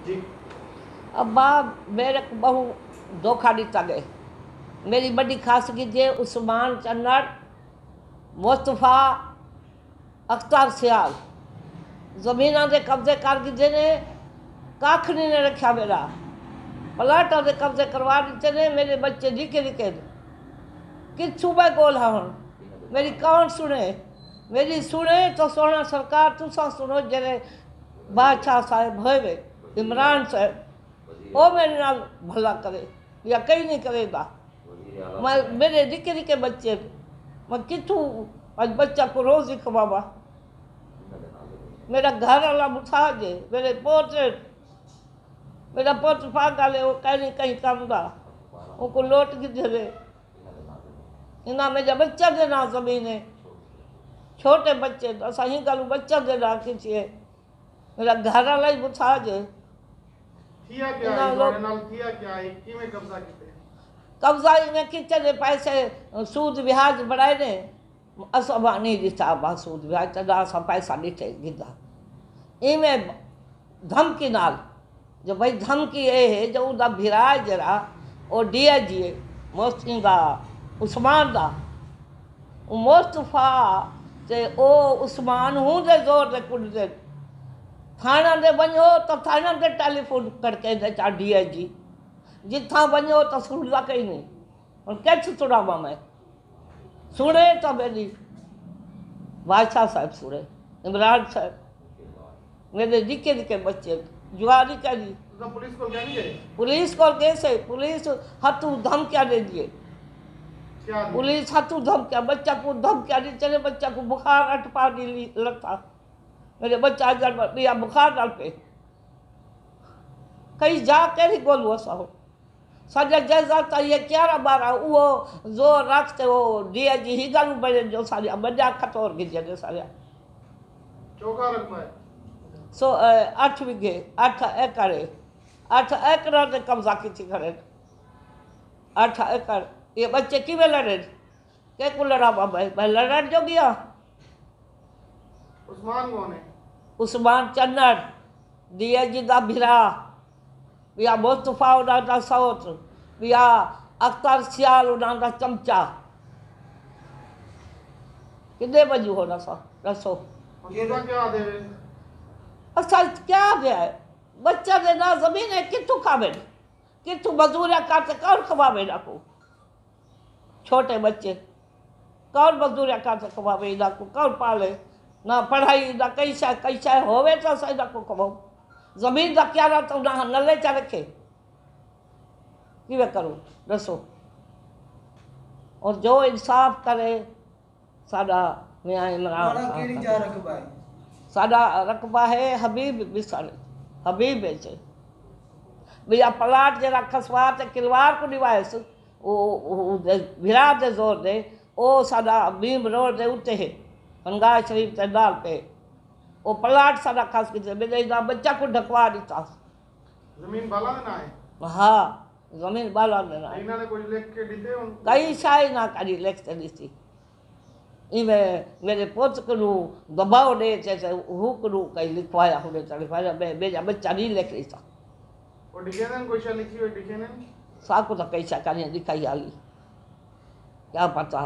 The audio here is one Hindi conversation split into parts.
जी। अब्बा मेरे को बहु धोखा दिता गए। मेरी बड़ी खासगी जे उस्मान चन्नड़, मुस्तफा, अख्तर सियाल जमीना के कब्जे कर गिजे ने, कख नहीं ने रखा मेरा। प्लाटा के कब्जे करवा दिते ने, मेरे बच्चे निके निके किच्छू मैं गोल हाँ हूँ। मेरी कौन सुने? मेरी सुने तो सोना सरकार, तुसा सुनो जेरे बादशाह साहब होवे इमरान साहब, वो मेरे नाल भला करे या कहीं नहीं करेगा। मैं मेरे निके निके बच्चे, मैं कितू आज बच्चा को रोज ही खवावा। मेरा घर वाला मुथाज है, मेरे पोते, मेरा पोत पागल है, वो कहीं कहीं काम दा, उनको लोट की दे इना मेरा बच्चा देना जमीन है, छोटे बच्चे तो सही गल बच्चा देना किसी है। मेरा घर वाला ही मुथाज है। थिया क्या है इन्होंने नाल थिया क्या है कि में कब्जा किते? कब्जा इन्हें कितने पैसे सूद ब्याज बढ़ाए ने, असबा नहीं दिता बा सूद ब्याज चढ़ा असा पैसा दिते गिदा इमें धमकी नाल जो भाई धमकी ये है जो उदा भिराज जरा और दिया जी मोस्ती दा उस्मान दा मुस्तफा ते ओ उस्मान हूँ दे जोर दे कुछ दे थाना दे वञो तो थाना दे टेलीफोन करके दे चा दिया जी जिथा वञो तो सुनदा कहीं नहीं और कैसे सुनावा मैं? सुने तो मेरी बादशाह साहब सुने, इमरान साहब, मेरे निके निके बच्चे जुआरी करी। तो पुलिस को क्या नहीं गए? पुलिस को कैसे? पुलिस हाथू धमकियाँ दे दिए। क्या पुलिस हाथू धमकियाँ, बच्चा को धमकियाँ दी, चले बच्चा को बुखार अटपा दी लगता, मेरे बच्चा अगर लिया बुखार डाल पे कहीं जा के ही बोलू ऐसा हो सजा जैसा था ये 11-12 वो जो रखते वो दिया जी ही गलू बजे जो सारे बजा खतौर गिजे ने सारे चौका रखना है। सो 8 बीघे 8 एकड़ ने कब्जा की थी करे 8 एकड़। ये बच्चे किमें लड़े के को लड़ा भाई भाई लड़न जो गया। उस्मान कौन है? उस्मान चन्नड़ दिया जी दा भिरा या मुस्तफा उड़ा सौत या अख्तर सियाल उड़ा चमचा कितने बजू होना सा रसो क्या दे असल क्या गया है बच्चा देना जमीन है कितु खावे कितु मजदूरिया काटे कौन खवावे ना को छोटे बच्चे कौन मजदूरिया काटे खवावे ना को कौन पाले ना पढ़ाई ना कैसा होवे तो सही ना को खवाओ जमीन का क्या तो ना नले चा रखे कि वे करूँ दसो। और जो इंसाफ करे साडा मियां इमरान साडा रकबा है हबीब बिसारे हबीब है भैया प्लाट जरा खसवा ते किलवार को निवास वो भिरा दे जोर दे ओ साडा बीम रोड दे उते है पंगा शरीफ ते डाल पे वो प्लाट सारा खास किसे मेरे बच्चा को ढकवा दिता। जमीन बाला देना है? हाँ जमीन बाला देना है। इन्होंने कोई लिख के दीते कई शाही ना करी लिखते दी इवें मेरे पोत को दबाव दे जैसे हुक रू कई लिखवाया होने चले फाया मेरा बच्चा नहीं लिख रही था और डिकेनन कोई शा लिखी हुई डिकेनन साको तो कई शाकानी दिखाई आली क्या पता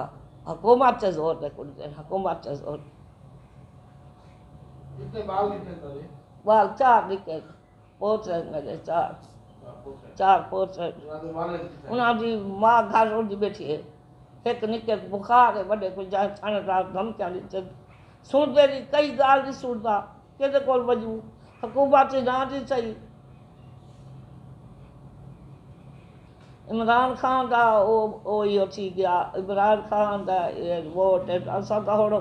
हुकूमत से जोर दे कुछ देर हुकूमत से जोर कितने बाल निकले थे? बाल 4 निकले पोत मेरे 4 पोत उन्होंने माँ घर रोज बैठी है एक निके बुखार है बड़े कोई जाए थानेदार धमकियाँ दी सुनते नहीं कई गाल नहीं सुनता कि कोल वजू हुकूमत ना दी सही। इमरान खान का वो थी गया इमरान खान का वोट असा तो हम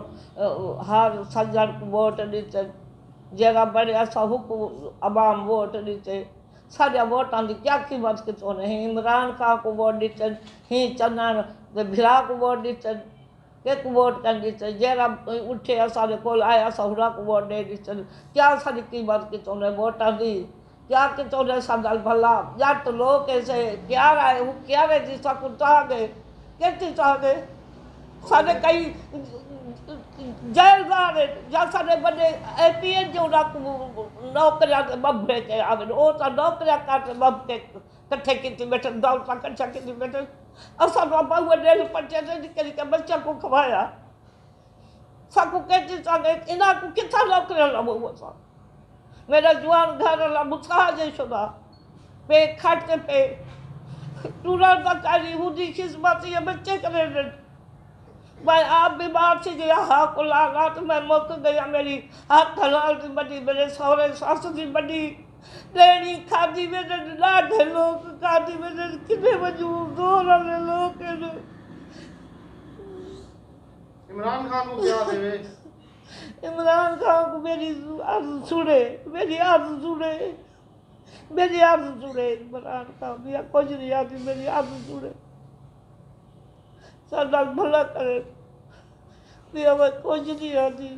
हर सज्जन को वोट दीते जरा बड़े असा हुकूम अवाम वोट दीते सारे वोटां की क्या कीमत कितों नहीं। इमरान खान को वोट दीते ही चंदन भिरा को वोट दीते एक वोट कर दीते जरा उठे असारे को आया सहुरा को वोट दे दीते क्या सारी कीमत कितों ने वोटां दी क्या कितों ने सदल भला जट लोग ऐसे क्या रहे वो क्या रहे जिसका कुत्ता गए कैसी चाह गए सारे कई जेलदार या सारे बड़े APN जो नौकरियां बंबे के आवे ओ तो नौकरियां काट बंब के कट्ठे की बैठे दौलत कट्ठा की बैठे असा बाबा वो डेल पचे से निकल के बच्चा को खवाया साकू कहती सागे इना को किथा नौकरियां लबो सा मेरा जवान घर ला मुसाजे शुदा पे खाते पे टूरा का कारी हुदी खिदमत ये बच्चे करे मैं आप बीमार थी गया हाँ को लागा तो मैं मुक गया मेरी हाथ हलाल थी बड़ी मेरे सौरे सासू थी बड़ी लेनी खादी मेरे लाडे लोग खादी मेरे कितने मजबूर दो वाले लोग इमरान खान को क्या देवे इमरान खान को मेरी आरज़ू सुने मेरी आरज़ू सुने मेरी आरज़ू सुने इमरान खान भी कुछ नहीं आती मेरी आरज़ू सुने सादा भला करे भी हमें कुछ नहीं आती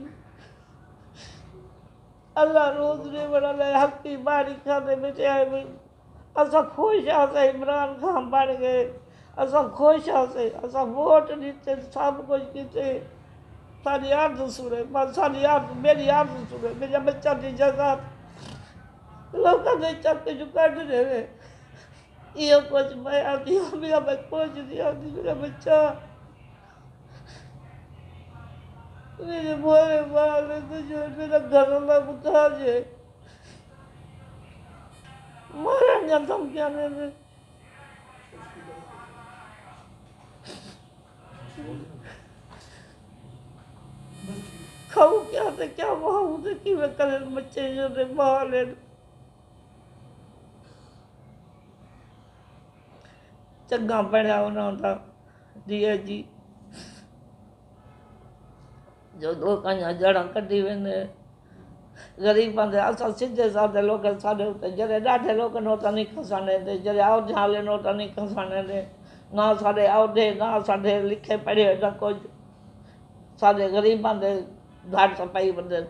अल्लाह रोज ने बड़ा ले हकी बारी खाने बेटे आए असा खुश आसे इमरान खान बन गए असा खुश आसे असा वोट दीते सब कुछ किते सारी आरज़ू सुने बस सारी आरज़ू मेरी आरज़ू सुने मेरा बच्चा की जगह लोग ने चक्के जो कट रहे ये कुछ मैं आती हूँ मेरा मैं कुछ नहीं आती मेरा बच्चा मेरे बोले बाल तो जो मेरा घर वाला बुता जे मरन या तुम क्या मेरे खाऊ क्या थे क्या वहाँ थे कि वे कल बच्चे जो थे बाल चंगा पढ़िया उन्होंने दिया जी जो दो कन्या जड़ा कटी वेंदे गरीबां दे असां सीधे साधे लोग साडे उत्ते जड़े ॾाढे लोग नोटा नहीं खसाने दे जड़े और झाले नोटा नहीं खसाने दे ना साडे औदे ना साडे लिखे पढ़े ना कुछ साडे गरीबां दे घाट सपाई बंदे